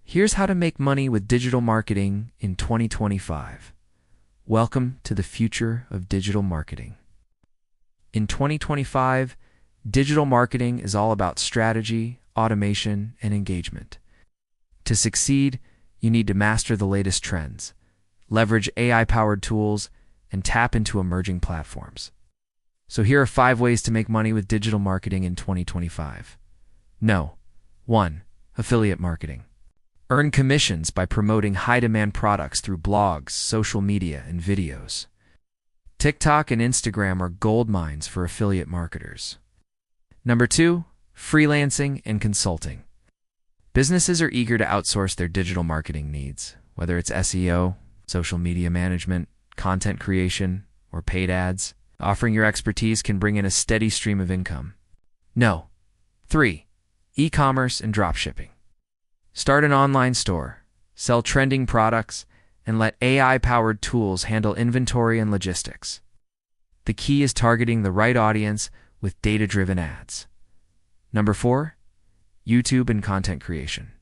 Here's how to make money with digital marketing in 2025. Welcome to the future of digital marketing. In 2025, digital marketing is all about strategy, automation, and engagement. To succeed, you need to master the latest trends, leverage AI-powered tools, and tap into emerging platforms. So here are 5 ways to make money with digital marketing in 2025. 1. Affiliate marketing. Earn commissions by promoting high-demand products through blogs, social media, and videos. TikTok and Instagram are gold mines for affiliate marketers. 2. Freelancing and consulting. Businesses are eager to outsource their digital marketing needs, whether it's SEO, social media management, content creation, or paid ads. Offering your expertise can bring in a steady stream of income. 3. E-commerce and dropshipping. Start an online store, sell trending products, and let AI-powered tools handle inventory and logistics. The key is targeting the right audience with data-driven ads. 4. YouTube and content creation.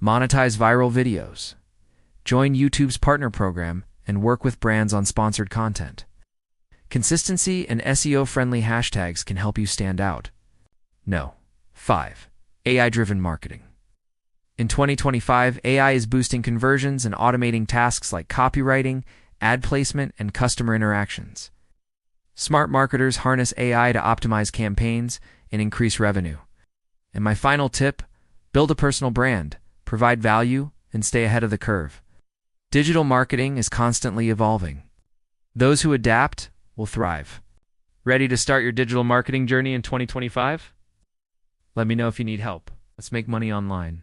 Monetize viral videos. Join YouTube's partner program and work with brands on sponsored content. Consistency and SEO-friendly hashtags can help you stand out. 5. AI-driven marketing. In 2025, AI is boosting conversions and automating tasks like copywriting, ad placement, and customer interactions. Smart marketers harness AI to optimize campaigns and increase revenue. And my final tip, build a personal brand, provide value, and stay ahead of the curve. Digital marketing is constantly evolving. Those who adapt will thrive. Ready to start your digital marketing journey in 2025? Let me know if you need help. Let's make money online.